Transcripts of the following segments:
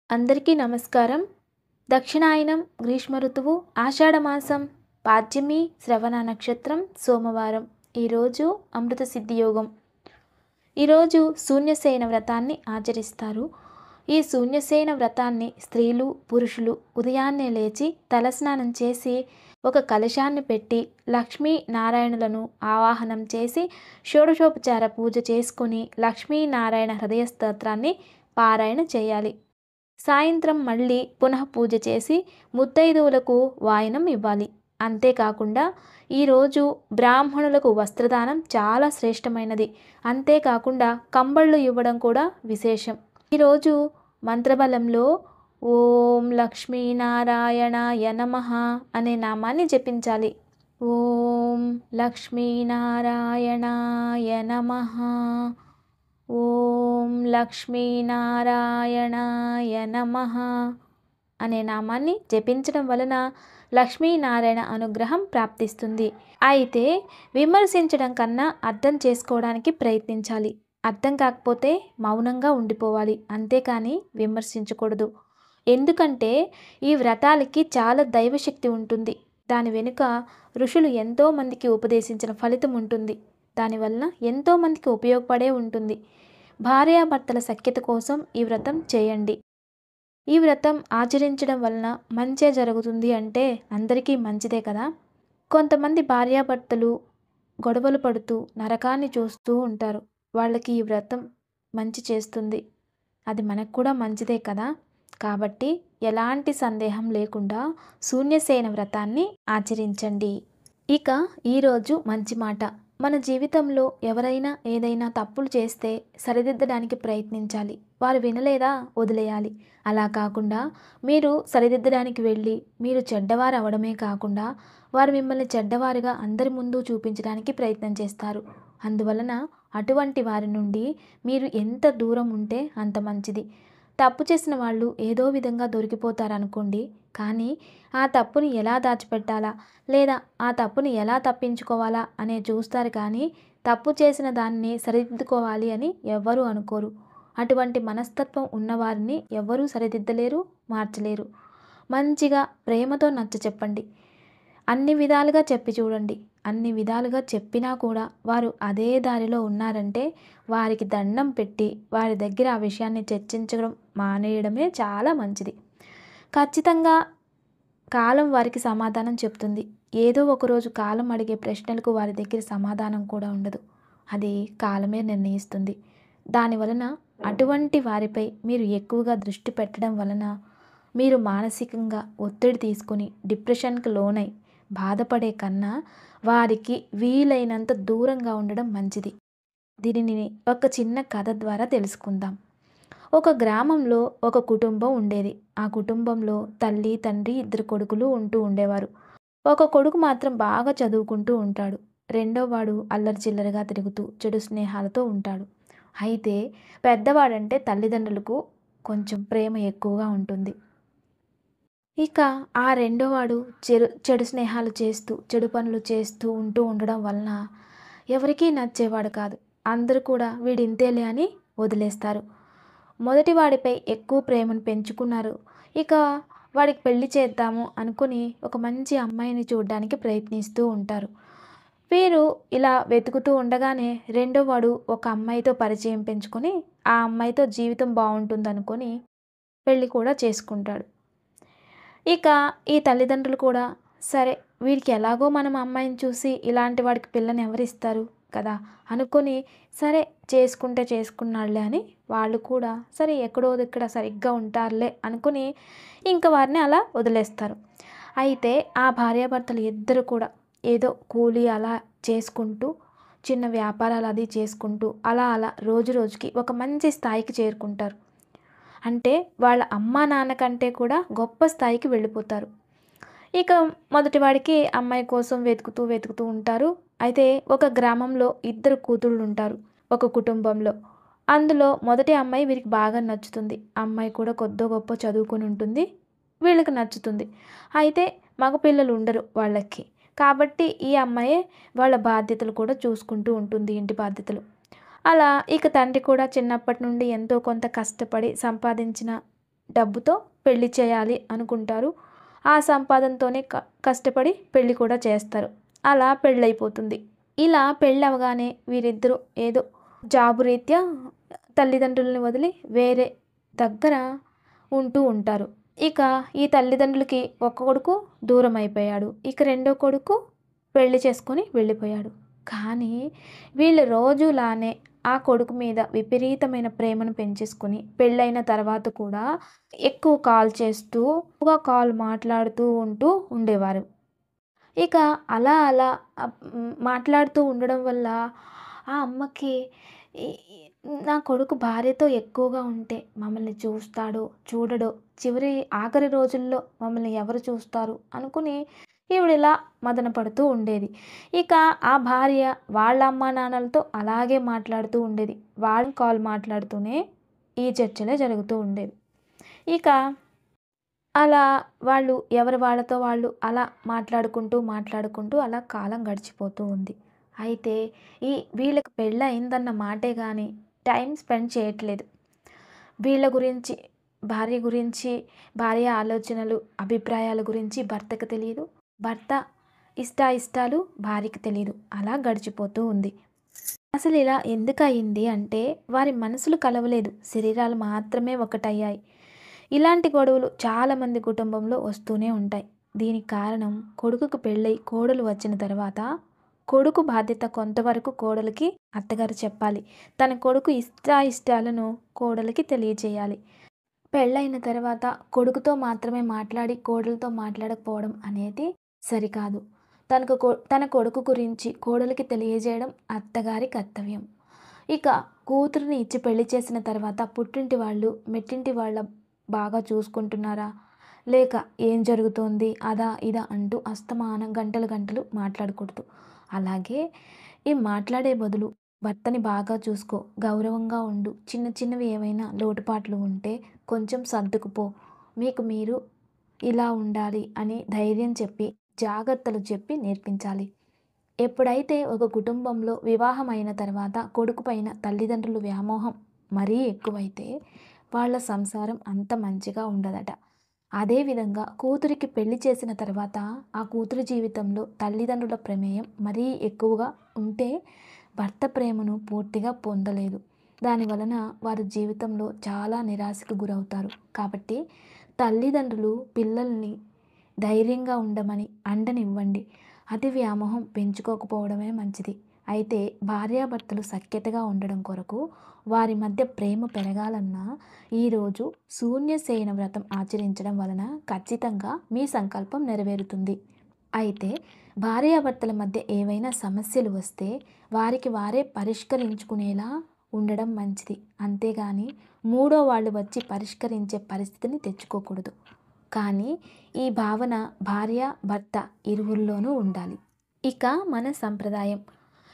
అందరికీ నమస్కారం. దక్షిణాయనం గ్రీష్మ ఋతువు ఆషాఢమాసం పాడ్యమి శ్రవణ నక్షత్రం సోమవారం. ఈరోజు అమృత సిద్ధి యోగం. ఈరోజు శూన్యసేన వ్రతాన్ని ఆచరిస్తారు. ఈ శూన్యసేన వ్రతాన్ని స్త్రీలు పురుషులు ఉదయాన్నే లేచి తలస్నానం చేసి ఒక కలశాన్ని పెట్టి లక్ష్మీ నారాయణులను ఆవాహనం చేసి షోడశోపచార పూజ చేసుకుని లక్ష్మీనారాయణ హృదయ స్తోత్రాన్ని పారాయణ చేయాలి. సాయంత్రం మళ్ళీ పునః పూజ చేసి ముత్తైదువులకు వాయనం ఇవ్వాలి. అంతేకాకుండా ఈరోజు బ్రాహ్మణులకు వస్త్రదానం చాలా శ్రేష్టమైనది. అంతేకాకుండా కంబళ్ళు ఇవ్వడం కూడా విశేషం. ఈరోజు మంత్రబలంలో ఓం లక్ష్మీనారాయణాయ నమః అనే నామాన్ని జపించాలి. ఓం లక్ష్మీనారాయణాయ నమః, ఓం లక్ష్మీనారాయణాయ నమః అనే నామాన్ని జపించడం వలన లక్ష్మీనారాయణ అనుగ్రహం ప్రాప్తిస్తుంది. అయితే విమర్శించడం కన్నా అర్థం చేసుకోవడానికి ప్రయత్నించాలి. అర్థం కాకపోతే మౌనంగా ఉండిపోవాలి, అంతేకాని విమర్శించకూడదు. ఎందుకంటే ఈ వ్రతాలకి చాలా దైవశక్తి ఉంటుంది. దాని వెనుక ఋషులు ఎంతోమందికి ఉపదేశించిన ఫలితం ఉంటుంది. దానివల్ల ఎంతోమందికి ఉపయోగపడే ఉంటుంది. భార్యాభర్తల సఖ్యత కోసం ఈ వ్రతం చేయండి. ఈ వ్రతం ఆచరించడం వలన మంచే జరుగుతుంది అంటే అందరికీ మంచిదే కదా. కొంతమంది భార్యాభర్తలు గొడవలు పడుతూ నరకాన్ని చూస్తూ ఉంటారు. వాళ్ళకి ఈ వ్రతం మంచి చేస్తుంది. అది మనకు కూడా మంచిదే కదా. కాబట్టి ఎలాంటి సందేహం లేకుండా శూన్యసేన వ్రతాన్ని ఆచరించండి. ఇక ఈరోజు మంచి మాట. మన జీవితంలో ఎవరైనా ఏదైనా తప్పులు చేస్తే సరిదిద్దడానికి ప్రయత్నించాలి. వారు వినలేదా వదిలేయాలి. అలా కాకుండా మీరు సరిదిద్దడానికి వెళ్ళి మీరు చెడ్డవారు అవడమే కాకుండా వారు మిమ్మల్ని చెడ్డవారుగా అందరి ముందు చూపించడానికి ప్రయత్నం చేస్తారు. అందువలన అటువంటి వారి నుండి మీరు ఎంత దూరం ఉంటే అంత మంచిది. తప్పు చేసిన వాళ్ళు ఏదో విధంగా దొరికిపోతారనుకోండి, కానీ ఆ తప్పుని ఎలా దాచిపెట్టాలా లేదా ఆ తప్పుని ఎలా తప్పించుకోవాలా అనే చూస్తారు. కానీ తప్పు చేసిన దాన్ని సరిదిద్దుకోవాలి అని ఎవ్వరూ అనుకోరు. అటువంటి మనస్తత్వం ఉన్నవారిని ఎవ్వరూ సరిదిద్దలేరు, మార్చలేరు. మంచిగా ప్రేమతో నచ్చ చెప్పండి. అన్ని విధాలుగా చెప్పి చూడండి. అన్ని విధాలుగా చెప్పినా కూడా వారు అదే దారిలో ఉన్నారంటే వారికి దండం పెట్టి వారి దగ్గర ఆ విషయాన్ని చర్చించడం మానేయడమే చాలా మంచిది. ఖచ్చితంగా కాలం వారికి సమాధానం చెప్తుంది. ఏదో ఒకరోజు కాలం అడిగే ప్రశ్నలకు వారి దగ్గర సమాధానం కూడా ఉండదు. అది కాలమే నిర్ణయిస్తుంది. దానివలన అటువంటి వారిపై మీరు ఎక్కువగా దృష్టి పెట్టడం వలన మీరు మానసికంగా ఒత్తిడి తీసుకొని డిప్రెషన్కి లోనై బాధపడే కన్నా వారికి వీలైనంత దూరంగా ఉండడం మంచిది. దీనిని ఒక చిన్న కథ ద్వారా తెలుసుకుందాం. ఒక గ్రామంలో ఒక కుటుంబం ఉండేది. ఆ కుటుంబంలో తల్లి తండ్రి ఇద్దరు కొడుకులు ఉంటూ ఉండేవారు. ఒక కొడుకు మాత్రం బాగా చదువుకుంటూ ఉంటాడు. రెండోవాడు అల్లరి చిల్లరగా తిరుగుతూ చెడు స్నేహాలతో ఉంటాడు. అయితే పెద్దవాడంటే తల్లిదండ్రులకు కొంచెం ప్రేమ ఎక్కువగా ఉంటుంది. ఇక ఆ రెండోవాడు చెడు స్నేహాలు చేస్తూ చెడు పనులు చేస్తూ ఉండడం వలన ఎవరికీ నచ్చేవాడు కాదు. అందరూ కూడా వీడింతేలే అని వదిలేస్తారు. మొదటి వాడిపై ఎక్కువ ప్రేమను పెంచుకున్నారు. ఇక వాడికి పెళ్లి చేద్దాము అనుకుని ఒక మంచి అమ్మాయిని చూడడానికి ప్రయత్నిస్తూ ఉంటారు. వీరు ఇలా వెతుకుతూ ఉండగానే రెండోవాడు ఒక అమ్మాయితో పరిచయం పెంచుకొని ఆ అమ్మాయితో జీవితం బాగుంటుందనుకొని పెళ్లి కూడా చేసుకుంటాడు. ఇక ఈ తల్లిదండ్రులు కూడా సరే వీడికి ఎలాగో మనం అమ్మాయిని చూసి ఇలాంటి వాడికి పిల్లని ఎవరిస్తారు కదా అనుకొని సరే చేసుకుంటే చేసుకున్నాడులే అని వాళ్ళు కూడా సరే ఎక్కడో ఇక్కడ సరిగ్గా ఉంటారులే అనుకుని ఇంకా వారిని అలా వదిలేస్తారు. అయితే ఆ భార్యాభర్తలు ఇద్దరు కూడా ఏదో కూలి అలా చేసుకుంటూ చిన్న వ్యాపారాలు అది చేసుకుంటూ అలా రోజు రోజుకి ఒక మంచి స్థాయికి చేరుకుంటారు. అంటే వాళ్ళ అమ్మా నాన్న కంటే కూడా గొప్ప స్థాయికి వెళ్ళిపోతారు. ఇక మొదటివాడికి అమ్మాయి కోసం వెతుకుతూ ఉంటారు. అయితే ఒక గ్రామంలో ఇద్దరు కూతుళ్ళు ఉంటారు ఒక కుటుంబంలో. అందులో మొదటి అమ్మాయి వీరికి బాగా నచ్చుతుంది. అమ్మాయి కూడా కొద్దో గొప్ప చదువుకొని ఉంటుంది, వీళ్ళకి నచ్చుతుంది. అయితే మగపిల్లలు ఉండరు వాళ్ళకి. కాబట్టి ఈ అమ్మాయే వాళ్ళ బాధ్యతలు కూడా చూసుకుంటూ ఉంటుంది, ఇంటి బాధ్యతలు. అలా ఇక తండ్రి కూడా చిన్నప్పటి నుండి ఎంతో కొంత కష్టపడి సంపాదించిన డబ్బుతో పెళ్లి చేయాలి అనుకుంటారు. ఆ సంపాదనతోనే కష్టపడి పెళ్లి కూడా చేస్తారు. అలా పెళ్ళైపోతుంది. ఇలా పెళ్ళవగానే వీరిద్దరూ ఏదో జాబు రీత్యా తల్లిదండ్రులని వదిలి వేరే దగ్గర ఉంటూ ఉంటారు. ఇక ఈ తల్లిదండ్రులకి ఒక కొడుకు దూరం అయిపోయాడు. ఇక రెండో కొడుకు పెళ్లి చేసుకొని వెళ్ళిపోయాడు. కానీ వీళ్ళు రోజులానే ఆ కొడుకు మీద విపరీతమైన ప్రేమను పెంచేసుకొని పెళ్ళైన తర్వాత కూడా ఎక్కువ కాల్ చేస్తూ, ఎక్కువగా కాల్ మాట్లాడుతూ ఉండేవారు. ఇక అలా అలా మాట్లాడుతూ ఉండడం వల్ల ఆ అమ్మకి ఈ ఈ నా కొడుకు భార్యతో ఎక్కువగా ఉంటే మమ్మల్ని చూస్తాడో, చూడడో, ఆఖరి రోజుల్లో మమ్మల్ని ఎవరు చూస్తారు అనుకుని ఈవిడిలా మదన పడుతూ ఉండేది. ఇక ఆ భార్య వాళ్ళ అమ్మా నాన్నలతో అలాగే మాట్లాడుతూ ఉండేది. వాళ్ళ కాల్ మాట్లాడుతూనే ఈ చర్చలే జరుగుతూ ఉండేవి. ఇక అలా వాళ్ళు ఎవరి వాళ్ళతో వాళ్ళు అలా మాట్లాడుకుంటూ అలా కాలం గడిచిపోతూ ఉంది. అయితే వీళ్ళకి పెళ్ళయిందన్న మాటే గానీ టైం స్పెండ్ చేయట్లేదు. వీళ్ళ గురించి, భార్య గురించి, భార్య ఆలోచనలు, అభిప్రాయాల గురించి భర్తకు తెలీదు. భర్త ఇష్టాలు భార్యకి తెలీదు. అలా గడిచిపోతూ ఉంది. అసలు ఇలా ఎందుకయింది అంటే వారి మనసులు కలవలేదు. శరీరాలు మాత్రమే ఒకటయ్యాయి. ఇలాంటి గొడవలు చాలామంది కుటుంబంలో వస్తూనే ఉంటాయి. దీనికి కారణం కొడుకుకు పెళ్ళై కోడలు వచ్చిన తర్వాత కొడుకు బాధ్యత కొంతవరకు కోడలికి అత్తగారు చెప్పాలి. తన కొడుకు ఇష్టాలను కోడలికి తెలియచేయాలి. పెళ్ళైన తర్వాత కొడుకుతో మాత్రమే మాట్లాడి కోడలతో మాట్లాడకపోవడం అనేది సరికాదు. తన కొడుకు గురించి కోడలికి తెలియజేయడం అత్తగారి కర్తవ్యం. ఇక కూతురిని ఇచ్చి పెళ్లి చేసిన తర్వాత పుట్టింటి వాళ్ళు, మెట్టింటి వాళ్ళ బాగా చూసుకుంటున్నారా, లేక ఏం జరుగుతోంది, అదా ఇదా అంటూ అస్తమానం గంటలు మాట్లాడకూడదు. అలాగే ఈ మాట్లాడే బదులు భర్తని బాగా చూసుకో, గౌరవంగా ఉండు, చిన్నవి ఏవైనా లోటుపాట్లు ఉంటే కొంచెం సర్దుకుపో, మీకు మీరు ఇలా ఉండాలి అని ధైర్యం చెప్పి, జాగ్రత్తలు చెప్పి నేర్పించాలి. ఎప్పుడైతే ఒక కుటుంబంలో వివాహం అయిన తర్వాత కొడుకు పైన తల్లిదండ్రుల వ్యామోహం మరీ ఎక్కువైతే వాళ్ళ సంసారం అంత మంచిగా ఉండదట. అదేవిధంగా కూతురికి పెళ్లి చేసిన తర్వాత ఆ కూతురి జీవితంలో తల్లిదండ్రుల ప్రమేయం మరీ ఎక్కువగా ఉంటే భర్త ప్రేమను పూర్తిగా పొందలేదు. దానివలన వారి జీవితంలో చాలా నిరాశకు గురవుతారు. కాబట్టి తల్లిదండ్రులు పిల్లల్ని ధైర్యంగా ఉండమని అండనివ్వండి. అతి వ్యామోహం పెంచుకోకపోవడమే మంచిది. అయితే భార్యాభర్తలు సఖ్యతగా ఉండడం కొరకు వారి మధ్య ప్రేమ పెరగాలన్నా ఈరోజు శూన్యశయన వ్రతం ఆచరించడం వలన ఖచ్చితంగా మీ సంకల్పం నెరవేరుతుంది. అయితే భార్యాభర్తల మధ్య ఏవైనా సమస్యలు వస్తే వారికి వారే పరిష్కరించుకునేలా ఉండడం మంచిది. అంతేగాని మూడో వాళ్ళు వచ్చి పరిష్కరించే పరిస్థితిని తెచ్చుకోకూడదు. కానీ ఈ భావన భార్య భర్త ఇరువురిలోనూ ఉండాలి. ఇక మన సంప్రదాయం,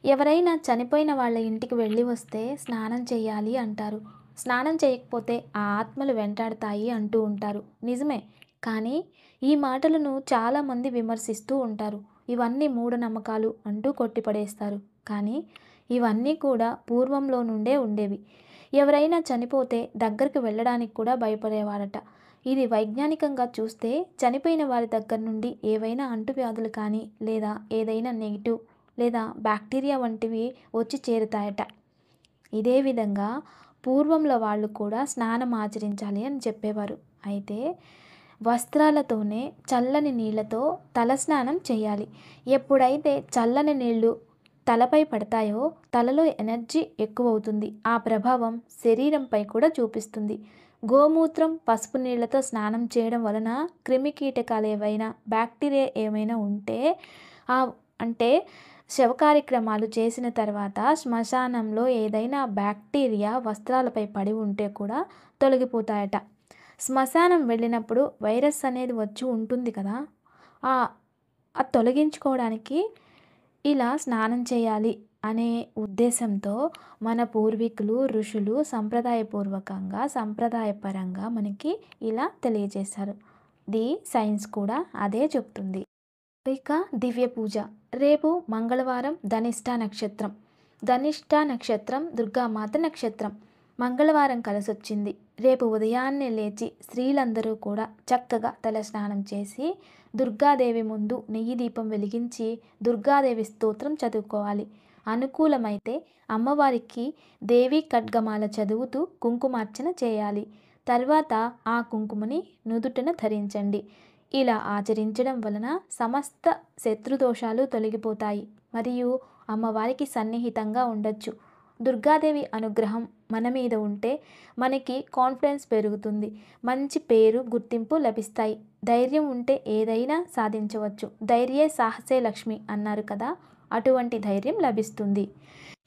ఎవరైనా చనిపోయిన వాళ్ళ ఇంటికి వెళ్ళి వస్తే స్నానం చేయాలి అంటారు. స్నానం చేయకపోతే ఆ ఆత్మలు వెంటాడతాయి అంటూ ఉంటారు. నిజమే. కానీ ఈ మాటలను చాలామంది విమర్శిస్తూ ఉంటారు. ఇవన్నీ మూఢనమ్మకాలు అంటూ కొట్టిపడేస్తారు. కానీ ఇవన్నీ కూడా పూర్వంలో నుండే ఉండేవి. ఎవరైనా చనిపోతే దగ్గరికి వెళ్ళడానికి కూడా భయపడేవారట. ఇది వైజ్ఞానికంగా చూస్తే చనిపోయిన వారి దగ్గర నుండి ఏవైనా అంటువ్యాధులు కానీ లేదా ఏదైనా నెగిటివ్ లేదా బ్యాక్టీరియా వంటివి వచ్చి చేరుతాయట. ఇదే విధంగా పూర్వంలో వాళ్ళు కూడా స్నానం ఆచరించాలి అని చెప్పేవారు. అయితే వస్త్రాలతోనే చల్లని నీళ్ళతో తలస్నానం చేయాలి. ఎప్పుడైతే చల్లని నీళ్లు తలపై పడతాయో తలలో ఎనర్జీ ఎక్కువవుతుంది. ఆ ప్రభావం శరీరంపై కూడా చూపిస్తుంది. గోమూత్రం, పసుపు నీళ్లతో స్నానం చేయడం వలన క్రిమికీటకాలు ఏవైనా, బ్యాక్టీరియా ఏమైనా ఉంటే అంటే శవ కార్యక్రమాలు చేసిన తర్వాత శ్మశానంలో ఏదైనా బ్యాక్టీరియా వస్త్రాలపై పడి ఉంటే కూడా తొలగిపోతాయట. శ్మశానం వెళ్ళినప్పుడు వైరస్ అనేది వచ్చి ఉంటుంది కదా, అది తొలగించుకోవడానికి ఇలా స్నానం చేయాలి అనే ఉద్దేశంతో మన పూర్వీకులు, ఋషులు సంప్రదాయపరంగా మనకి ఇలా తెలియజేశారు. సైన్స్ కూడా అదే చెప్తుంది. ఇక దివ్య పూజ. రేపు మంగళవారం, ధనిష్ట నక్షత్రం. ధనిష్ట నక్షత్రం దుర్గామాత నక్షత్రం. మంగళవారం కలిసొచ్చింది. రేపు ఉదయాన్నే లేచి స్త్రీలందరూ కూడా చక్కగా తలస్నానం చేసి దుర్గాదేవి ముందు నెయ్యి దీపం వెలిగించి దుర్గాదేవి స్తోత్రం చదువుకోవాలి. అనుకూలమైతే అమ్మవారికి దేవి ఖడ్గమాల చదువుతూ కుంకుమార్చన చేయాలి. తర్వాత ఆ కుంకుమని నుదుటన ధరించండి. ఇలా ఆచరించడం వలన సమస్త శత్రుదోషాలు తొలగిపోతాయి మరియు అమ్మవారికి సన్నిహితంగా ఉండొచ్చు. దుర్గాదేవి అనుగ్రహం మన మీద ఉంటే మనకి కాన్ఫిడెన్స్ పెరుగుతుంది. మంచి పేరు గుర్తింపు లభిస్తాయి. ధైర్యం ఉంటే ఏదైనా సాధించవచ్చు. ధైర్యే సాహసే లక్ష్మి అన్నారు కదా, అటువంటి ధైర్యం లభిస్తుంది.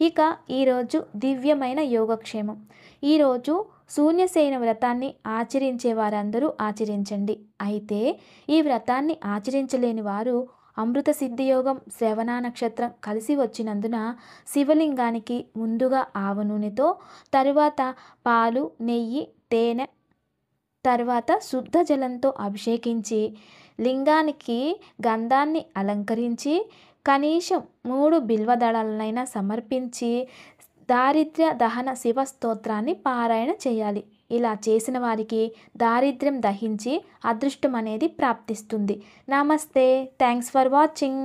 ఇక ఈరోజు దివ్యమైన యోగక్షేమం. ఈరోజు శూన్యసేన వ్రతాన్ని ఆచరించే వారందరూ ఆచరించండి. అయితే ఈ వ్రతాన్ని ఆచరించలేని వారు అమృత సిద్ధియోగం శ్రవణ నక్షత్రం కలిసి వచ్చినందున శివలింగానికి ముందుగా ఆవ నూనెతో, తరువాత పాలు, నెయ్యి, తేనె, తర్వాత శుద్ధ జలంతో అభిషేకించి లింగానికి గంధాన్ని అలంకరించి కనీసం 3 బిల్వదళాలనైనా సమర్పించి దారిద్ర్య దహన శివ స్తోత్రాన్ని పారాయణ చేయాలి. ఇలా చేసిన వారికి దారిద్ర్యం దహించి అదృష్టం అనేది ప్రాప్తిస్తుంది. నమస్తే. Thanks for watching.